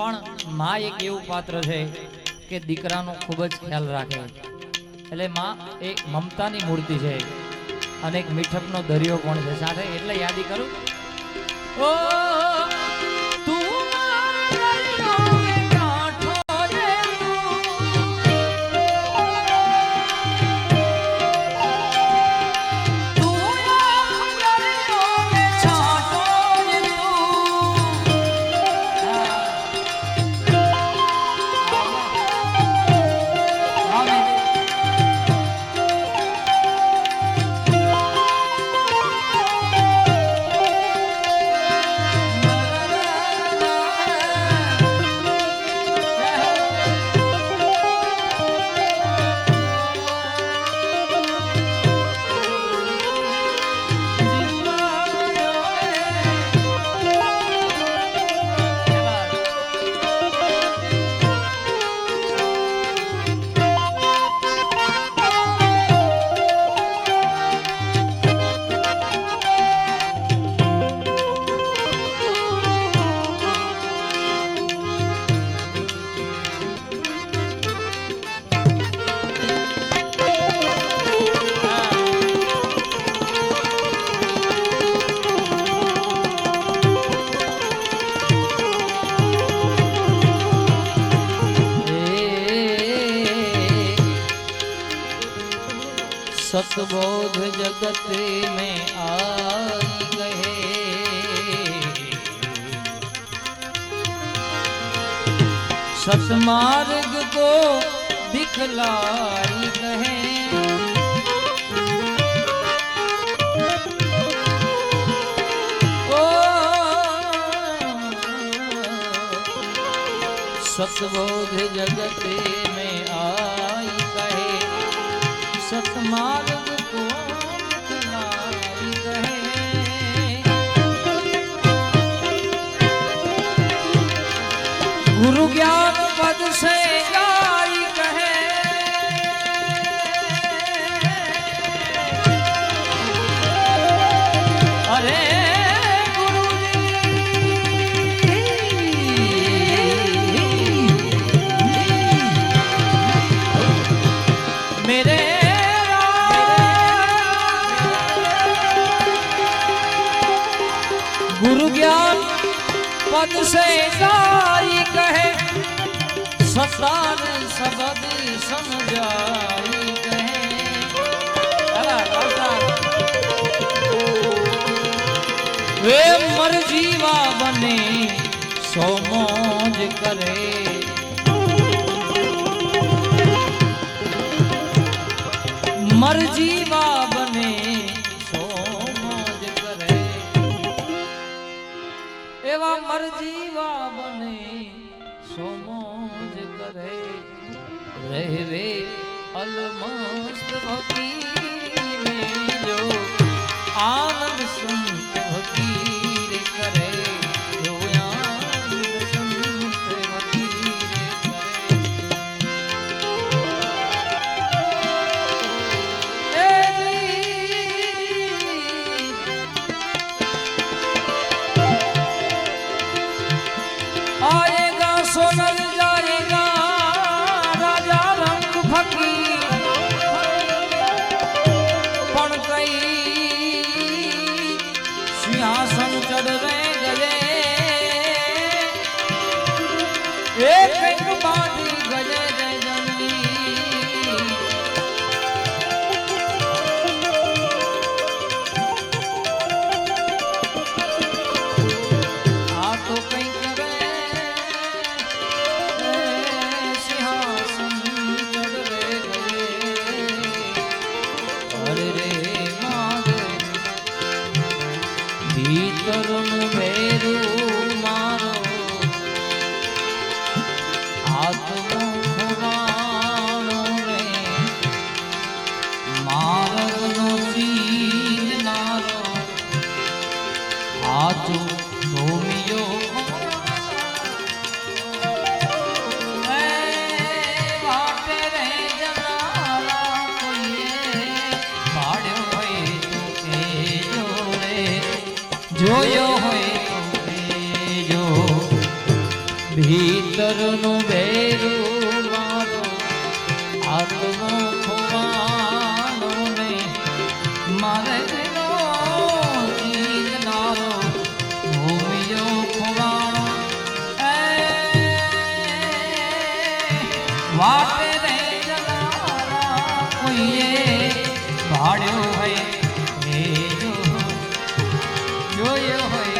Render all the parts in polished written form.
પણ માં એક એવું પાત્ર છે કે દીકરાનો ખૂબ જ ખ્યાલ રાખે, એટલે માં એ મમતાની મૂર્તિ છે અને એક મીઠપનો દરિયો પણ છે સાથે, એટલે યાદી કરું ઓ सतबोध जगत में आई गए, सतमार्ग को दिखलाई गए, ओ सतबोध जगत में आई गए, सतमार्ग को दिखलाई गए, गुरु ज्ञान पद से गाई कहे, अरे गुरु मेरे गुरु ज्ञान पद से गाई कहे, सतार शब्द समझाई कहे, वे मर जीवा बने सो मौज करे, मर जीवा बने सो मौज करे, एवा मर जीवा बने सो मौज करे, रहवे अलमस्त फकीर में जो आनंद संत फकीर करे, जो आनंद संत फकीर करे। आएगा सोनल जाएगा राजा रंग फकीर, पण कई सिंहासन चढ़ गए, एक बाटी गजे जय जननी, आ तो कई भीतरन मेरू मारो आत्मो खुरानो रे, मारगनो सीन नारो हाथ भूमियो જોયો હોય તો જો ભીતરનું બેરું મારો આત્મો ખોવાનો ને મારે જીતનારો ભૂમિયો ખોવાનો વાટે રે જનારા કોઈએ ભાડ્યો હોય એ જોયો હોય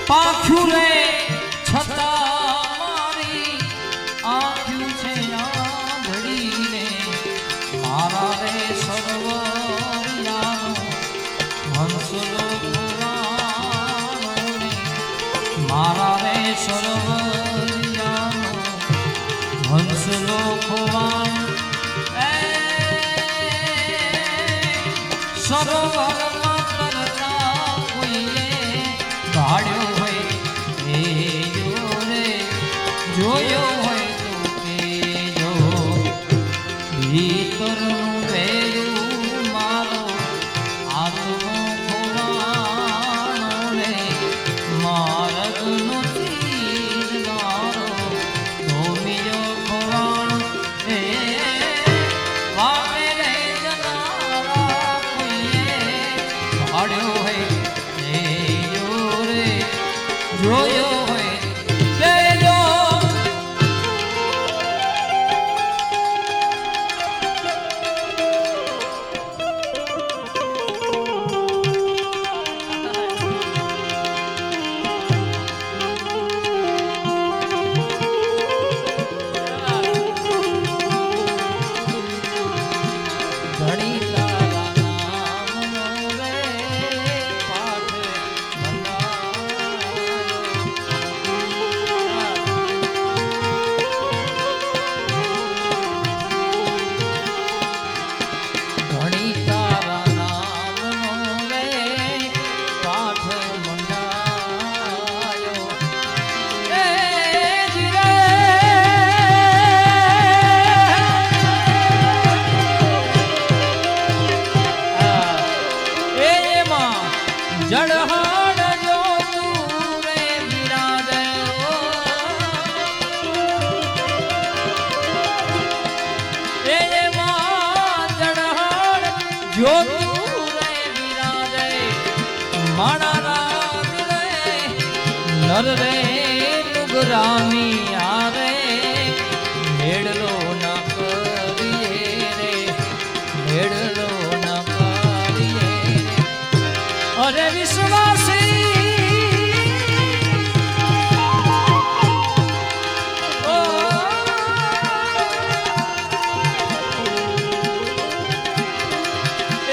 પાખ્યું રે છતાં મારી આંખ્યું છે આંધળીને મારા રે સર્વયાનો હંસલો પુરાણો મારા રે સર્વયાનો હંસલો ખોવાનો સરોવરમાં કરતા કોઈએ ભાડ્યો હોય એ જોયો હોય તો કેજો ભીતરનું બેરું મારો આત્મો ખોવાનો રે માર્ગનો ચીરનારો ભૂમિયો ખોવાનો એ વામે રે જનારા કોઈએ ભાડ્યો હોય જોયો હોય કેજો ઘણી તારા નામનો રે પાઠ જળહળ જો તું રે બિરાજ્યો એમાં જળહળ જો તું રે બિરાજે માણા રાજ રે નર રે નુગરામી આરે મેળલો ના કરીએ રે મેળલો ના કરીએ અરે વિશ્વાસી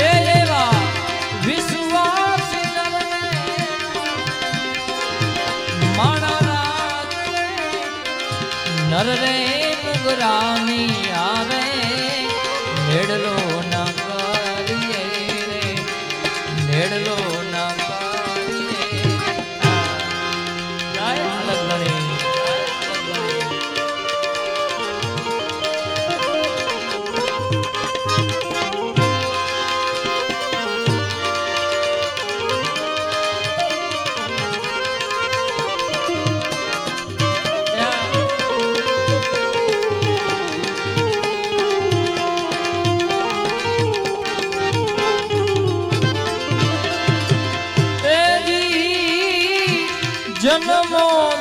એવા વિશ્વાસી માણા નર રે નુગરાની આવે મેળલો ના કરીએ રે મેળલો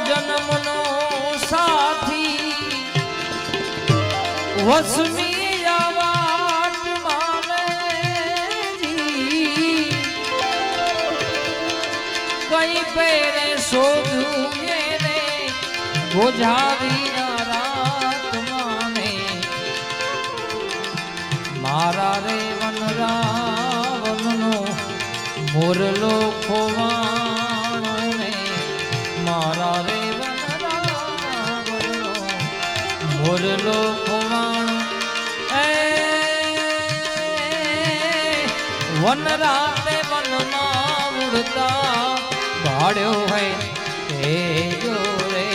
જન્મનો સાથી વસમી આવાટ મામેજી કઈ પેરે શોધું એને ગોઝારી રાત માને મારા રે વનરાવનનો મોરલો ખોવાણો ને મારા રે વનરાવનનો મોરલો ખોવાણો એ વન રાતે વનમાં ઉડતા ભાડ્યો હોય તે જો રે